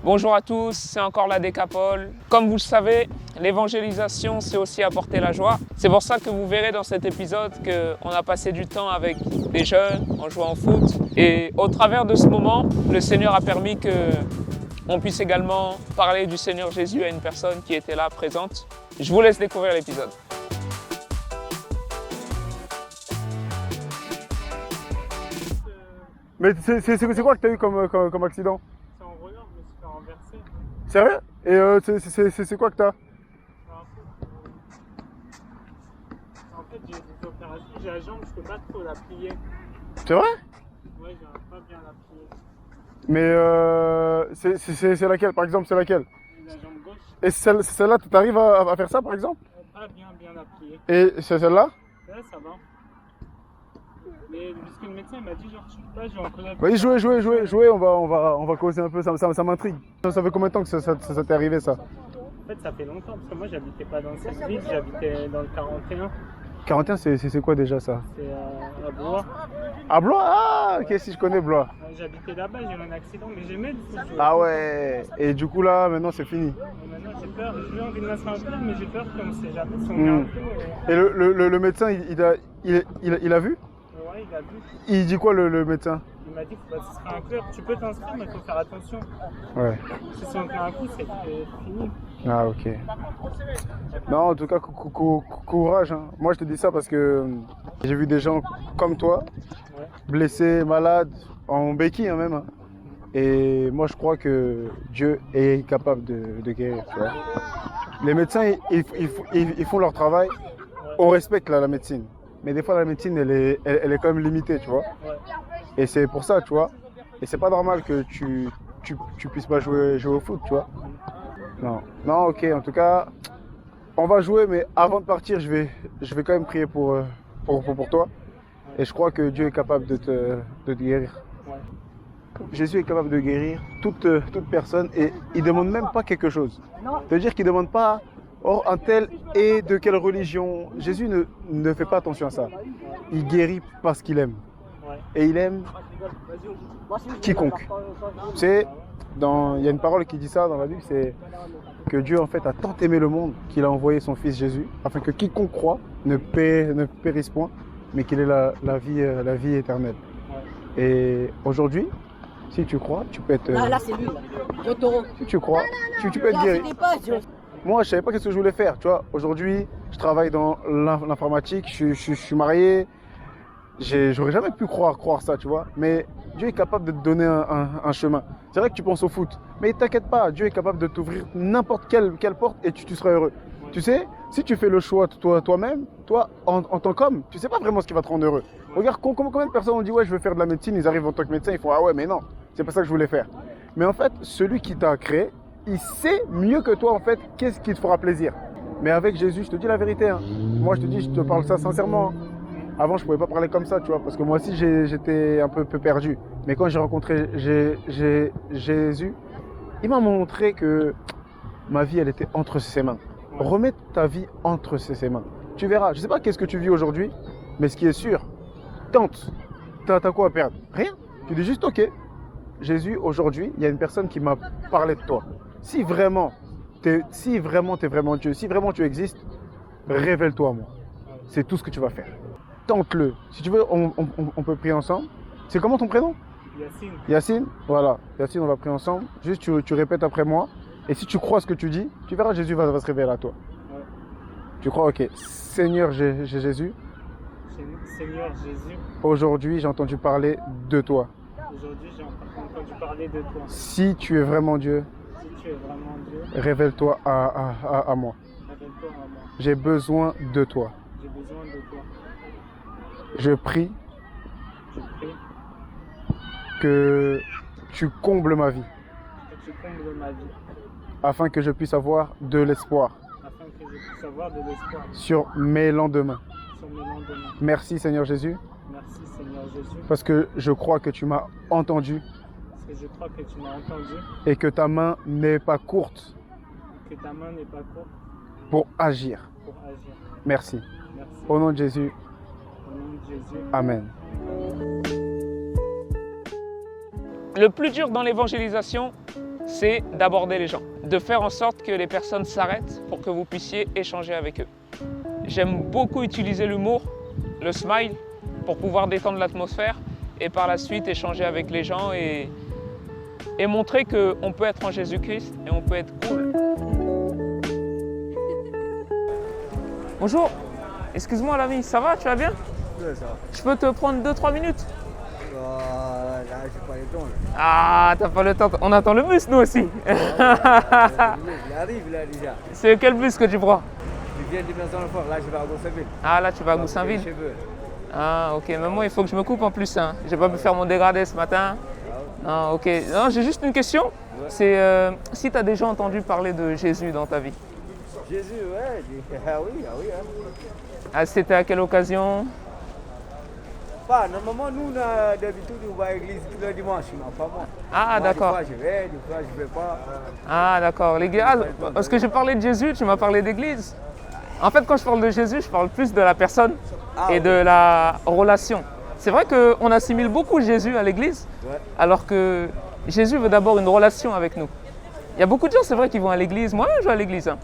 Bonjour à tous, c'est encore la Décapole. Comme vous le savez, l'évangélisation, c'est aussi apporter la joie. C'est pour ça que vous verrez dans cet épisode qu'on a passé du temps avec des jeunes en jouant au foot. Et au travers de ce moment, le Seigneur a permis qu'on puisse également parler du Seigneur Jésus à une personne qui était là, présente. Je vous laisse découvrir l'épisode. Mais c'est quoi que t'as eu comme accident? C'est en roller, je me suis fait renverser. Sérieux? Et c'est quoi que t'as? En fait, j'ai des opérations, j'ai la jambe, je peux pas trop la plier. C'est vrai? Ouais, j'arrive pas bien à la plier. Mais c'est laquelle, par exemple, c'est laquelle? La jambe gauche, Et celle-là, t'arrives à faire ça, par exemple? pas bien la plier. Et c'est celle-là? Là, ça va. Mais parce que le médecin il m'a dit, genre, tu peux pas jouer en collab. Oui, jouez, on va causer un peu, ça m'intrigue. Ça fait combien de temps que ça t'est arrivé, ça? En fait, ça fait longtemps, parce que moi, j'habitais pas dans cette ville, j'habitais dans le 41. 41, c'est quoi déjà, ça? C'est à Blois. À Blois? Ah, ok, si je connais Blois. J'habitais là-bas, j'ai eu un accident, mais j'aimais le foot. Ah ouais, et du coup, là, maintenant, c'est fini. Maintenant, j'ai peur, j'ai envie de m'inscrire en club, mais j'ai peur qu'on sait jamais si on met un coup. Et le médecin, il a vu? Ouais, il a vu. Il dit quoi, le médecin? Il m'a dit que ce sera un club, tu peux t'inscrire, mais il faut faire attention. Ouais. Si on te met un coup, c'est fini. Ah, ok. Non, en tout cas, courage, hein. Moi, je te dis ça parce que j'ai vu des gens comme toi, Ouais. blessés, malades, en béquille, hein, même, hein. Et moi, je crois que Dieu est capable de guérir, tu vois. Les médecins, ils font leur travail. On respecte la médecine. Mais des fois, la médecine, elle est quand même limitée, tu vois. Ouais. Et c'est pour ça, tu vois. Et c'est pas normal que tu puisses pas jouer au foot, tu vois. Non, ok. En tout cas, on va jouer, mais avant de partir, je vais quand même prier pour toi. Et je crois que Dieu est capable de te guérir. Ouais. Jésus est capable de guérir toute personne et il ne demande même pas quelque chose. C'est-à-dire qu'il ne demande pas, oh, un tel est de quelle religion. Jésus ne fait pas attention à ça. Il guérit parce qu'il aime. Ouais. Et il aime quiconque. Tu sais, il y a une parole qui dit ça dans la Bible, c'est que Dieu en fait a tant aimé le monde qu'il a envoyé son Fils Jésus, afin que quiconque croit ne périsse point, mais qu'il ait la vie éternelle. Ouais. Et aujourd'hui, si tu crois, tu peux être... Là, c'est lui, là. Jotaro. Si tu crois, tu peux être guéri. Moi, je savais pas qu'est-ce que je voulais faire, tu vois. Aujourd'hui, je travaille dans l'informatique, je suis marié. J'aurais jamais pu croire ça, tu vois. Mais Dieu est capable de te donner un chemin. C'est vrai que tu penses au foot, mais t'inquiète pas, Dieu est capable de t'ouvrir n'importe quelle porte et tu seras heureux. Tu sais, si tu fais le choix toi-même, toi, en tant qu'homme, tu sais pas vraiment ce qui va te rendre heureux. Regarde combien de personnes ont dit ouais, je veux faire de la médecine, ils arrivent en tant que médecin, ils font ah ouais, mais non, c'est pas ça que je voulais faire. Mais en fait, celui qui t'a créé, il sait mieux que toi en fait qu'est-ce qui te fera plaisir. Mais avec Jésus, je te dis la vérité, hein. Moi je te dis, je te parle ça sincèrement, hein. Avant, je pouvais pas parler comme ça, tu vois, parce que moi aussi, j'étais un peu perdu. Mais quand j'ai rencontré Jésus, il m'a montré que ma vie, elle était entre ses mains. Remets ta vie entre ses mains. Tu verras. Je sais pas qu'est-ce que tu vis aujourd'hui, mais ce qui est sûr, tente. T'as quoi à perdre? Rien. Tu dis juste, ok, Jésus, aujourd'hui, il y a une personne qui m'a parlé de toi. Si vraiment t'es vraiment Dieu, si vraiment tu existes, révèle-toi à moi. C'est tout ce que tu vas faire. Tente-le. Si tu veux, on peut prier ensemble. C'est comment ton prénom? Yacine. Yacine? Voilà. Yacine, on va prier ensemble. Juste, tu répètes après moi. Et si tu crois ce que tu dis, tu verras, Jésus va se révéler à toi. Ouais. Tu crois? Ok. Seigneur Jésus, Seigneur Jésus, aujourd'hui, j'ai entendu parler de toi. aujourd'hui, j'ai entendu parler de toi. Si tu es vraiment Dieu, Si tu es vraiment Dieu, révèle-toi à moi. révèle-toi à moi. J'ai besoin de toi. J'ai besoin de toi. Je prie Je prie que tu combles ma vie, que tu combles ma vie, afin que je puisse avoir de l'espoir afin que je puisse avoir de l'espoir sur mes lendemains. sur mes lendemains. Merci Seigneur Jésus, Merci Seigneur Jésus, parce que je crois que tu m'as entendu parce que je crois que tu m'as entendu, et que ta main n'est pas courte que ta main n'est pas courte pour agir. pour agir. Merci. Merci. Au nom de Jésus, Au nom de Jésus. Amen. Le plus dur dans l'évangélisation, c'est d'aborder les gens, de faire en sorte que les personnes s'arrêtent pour que vous puissiez échanger avec eux. J'aime beaucoup utiliser l'humour, le smile, pour pouvoir détendre l'atmosphère et par la suite échanger avec les gens et montrer qu'on peut être en Jésus-Christ et on peut être cool. Bonjour, excuse-moi l'ami, ça va, tu vas bien? Ouais, ça va. Je peux te prendre 2-3 minutes? Là, j'ai pas le temps. Là. Ah, t'as pas le temps, on attend le bus nous aussi. Il arrive là déjà. C'est quel bus que tu prends? Je viens de Maison-Lefort, là je vais à Goussainville. Ah là tu vas à Goussainville? Ah ok, mais moi il faut que je me coupe en plus. Hein. J'ai pas pu faire mon dégradé ce matin. Ah ok, non j'ai juste une question. Ouais. C'est si tu as déjà entendu parler de Jésus dans ta vie? Jésus, ouais, ah oui. Hein. Ah, c'était à quelle occasion? Bah, normalement nous d'habitude on va à l'église tous les dimanches, non pas moi. Ah d'accord. Des fois je vais, des fois je vais pas. Ah d'accord, l'église. Ah, parce que j'ai parlé de Jésus, tu m'as parlé d'église. En fait, quand je parle de Jésus, je parle plus de la personne et de la relation. C'est vrai qu'on assimile beaucoup Jésus à l'église, alors que Jésus veut d'abord une relation avec nous. Il y a beaucoup de gens, c'est vrai, qui vont à l'église. Moi, je vais à l'église. Hein.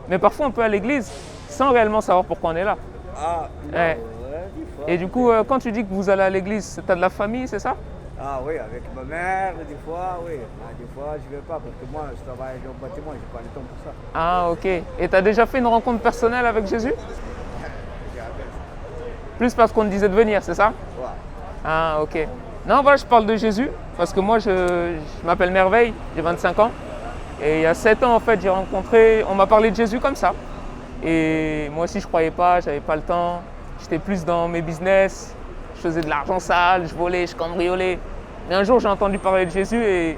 Mais parfois, on peut à l'église sans réellement savoir pourquoi on est là. Ah, ouais. Et du coup, quand tu dis que vous allez à l'église, tu as de la famille, c'est ça? Ah oui, avec ma mère, des fois, oui. Des fois, je ne vais pas parce que moi, je travaille dans le bâtiment, je n'ai pas le temps pour ça. Ah, ok. Et tu as déjà fait une rencontre personnelle avec Jésus? Plus parce qu'on te disait de venir, c'est ça? Ouais. Ah, ok. Non, voilà, je parle de Jésus parce que moi, je m'appelle Merveille, j'ai 25 ans. Et il y a 7 ans, en fait, j'ai rencontré, on m'a parlé de Jésus comme ça. Et moi aussi, je ne croyais pas, je n'avais pas le temps. J'étais plus dans mes business. Je faisais de l'argent sale, je volais, je cambriolais. Mais un jour, j'ai entendu parler de Jésus et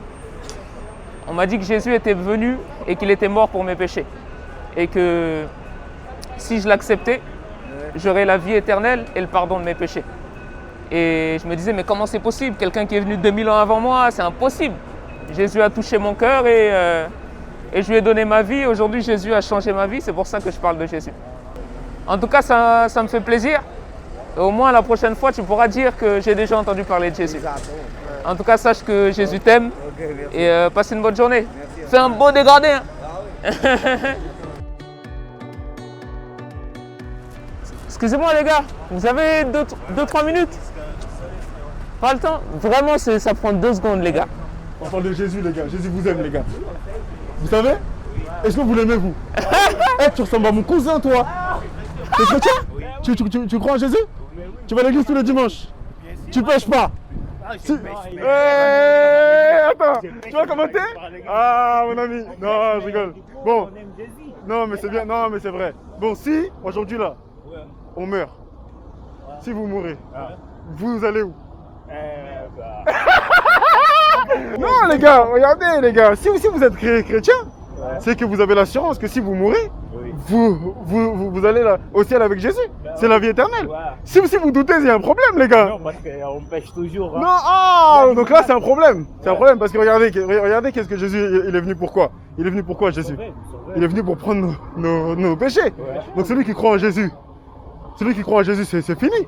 on m'a dit que Jésus était venu et qu'il était mort pour mes péchés. Et que si je l'acceptais, j'aurais la vie éternelle et le pardon de mes péchés. Et je me disais, mais comment c'est possible? Quelqu'un qui est venu 2000 ans avant moi, c'est impossible. Jésus a touché mon cœur et je lui ai donné ma vie. Aujourd'hui, Jésus a changé ma vie, c'est pour ça que je parle de Jésus. En tout cas, ça me fait plaisir. Au moins, la prochaine fois, tu pourras dire que j'ai déjà entendu parler de Jésus. En tout cas, sache que Jésus t'aime et passe une bonne journée. Merci. Fais un beau dégradé. Hein. Ah oui. Excusez-moi les gars, vous avez 2-3 minutes? Pas le temps? Vraiment, ça prend 2 secondes les gars. On parle de Jésus les gars, Jésus vous aime les gars. Vous savez? Est-ce que vous l'aimez vous? Tu ressembles à mon cousin toi. T'es chrétien? Tu crois en Jésus? Tu vas à l'église tous les dimanches? Tu pêches pas? Attends, tu vas commenter? Ah mon ami, non je rigole. Bon, non mais c'est bien, non mais c'est vrai. Bon si, aujourd'hui là, on meurt. Si vous mourrez, vous allez où? Non les gars, regardez les gars, si vous êtes chrétien, c'est que vous avez l'assurance que si vous mourrez, vous allez là, au ciel avec Jésus. C'est la vie éternelle. Si vous doutez, il y a un problème les gars. Non, parce qu'on pêche toujours. Hein. Non, donc là c'est un problème. C'est un problème parce que regardez qu'est-ce que Jésus il est venu pourquoi? Il est venu pourquoi Jésus? Il est venu pour prendre nos péchés. Donc celui qui croit en Jésus, c'est fini.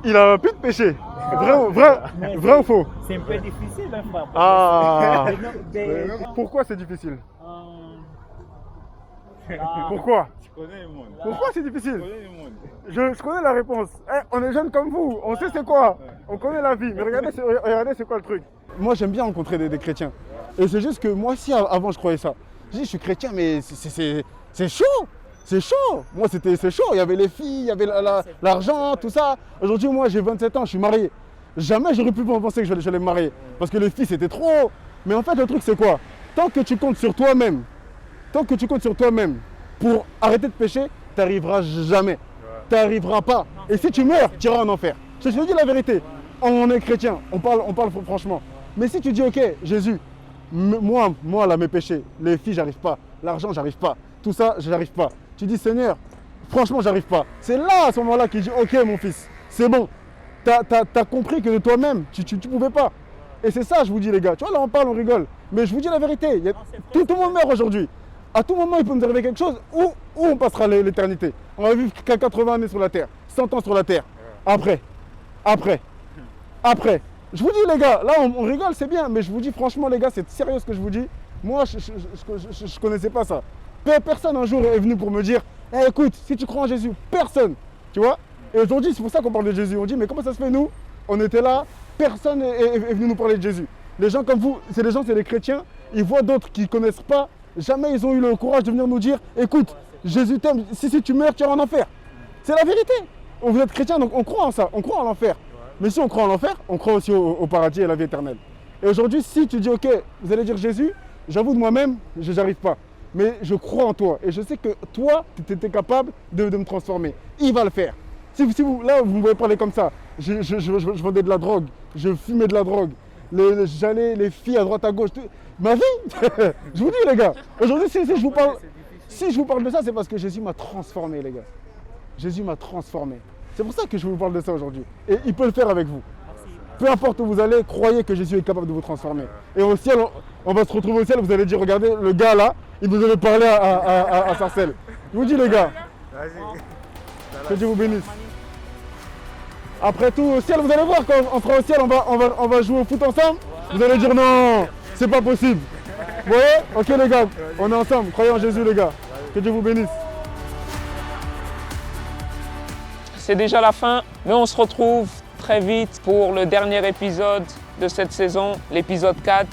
Il a plus de péché. Vrai ou faux? C'est un peu difficile, hein, frère. Ah. Pourquoi c'est difficile? Pourquoi? Tu connais le monde. Pourquoi c'est difficile? Tu connais le monde. Je connais la réponse. On est jeunes comme vous, on sait c'est quoi. On connaît la vie. Mais regardez c'est quoi le truc. Moi j'aime bien rencontrer des chrétiens. Et c'est juste que moi aussi avant je croyais ça. Je dis je suis chrétien mais c'est chaud. C'est chaud. Moi c'est chaud. Il y avait les filles, il y avait l'argent, tout ça. Aujourd'hui moi j'ai 27 ans, je suis marié. Jamais j'aurais pu penser que j'allais me marier. Parce que les filles c'était trop. Mais en fait le truc c'est quoi? Tant que tu comptes sur toi-même, pour arrêter de pécher, tu n'arriveras jamais. Tu n'arriveras pas. Et si tu meurs, tu iras en enfer. Je te dis la vérité. On est chrétien, on parle franchement. Mais si tu dis ok, Jésus, moi là mes péchés, les filles j'arrive pas, l'argent j'arrive pas, tout ça j'arrive pas. Tu dis Seigneur, franchement j'arrive pas. C'est là à ce moment-là qu'il dit ok mon fils, c'est bon. T'as compris que de toi-même, tu pouvais pas. Et c'est ça je vous dis les gars. Tu vois là on parle, on rigole. Mais je vous dis la vérité, tout le monde meurt aujourd'hui. À tout moment, il peut nous arriver quelque chose où on passera l'éternité. On va vivre qu'à 80 années sur la terre, 100 ans sur la terre. Après. Je vous dis les gars, là on rigole, c'est bien, mais je vous dis franchement les gars, c'est sérieux ce que je vous dis. Moi, je ne connaissais pas ça. Personne un jour est venu pour me dire hey, écoute, si tu crois en Jésus, personne. Tu vois. Et aujourd'hui, c'est pour ça qu'on parle de Jésus. On dit mais comment ça se fait nous? On était là, personne est venu nous parler de Jésus. Les gens comme vous, c'est des chrétiens, ils voient d'autres qui ne connaissent pas. Jamais ils ont eu le courage de venir nous dire écoute, Jésus t'aime, si tu meurs, tu iras en enfer. C'est la vérité. Vous êtes chrétiens, donc on croit en ça, on croit en l'enfer. Mais si on croit en l'enfer, on croit aussi au paradis et à la vie éternelle. Et aujourd'hui, si tu dis ok, vous allez dire Jésus, j'avoue de moi-même, je n'arrive pas. Mais je crois en toi et je sais que toi, tu es capable de me transformer. Il va le faire. Si vous, là, vous me voyez parler comme ça, je vendais de la drogue, je fumais de la drogue, j'allais les filles à droite à gauche. Ma vie, je vous dis les gars, aujourd'hui si je vous parle de ça, c'est parce que Jésus m'a transformé les gars. Jésus m'a transformé. C'est pour ça que je vous parle de ça aujourd'hui. Et il peut le faire avec vous. Peu importe où vous allez, croyez que Jésus est capable de vous transformer. Et au ciel, on va se retrouver au ciel, vous allez dire, regardez, le gars là, il nous avait parlé à Sarcelles. Je vous dis les gars, que Dieu vous bénisse. Après tout, au ciel, vous allez voir, quand on sera au ciel, on va jouer au foot ensemble. Vous allez dire non, c'est pas possible. Vous voyez? Ok les gars, on est ensemble, croyez en Jésus les gars. Que Dieu vous bénisse. C'est déjà la fin, mais on se retrouve très vite pour le dernier épisode de cette saison, l'épisode 4.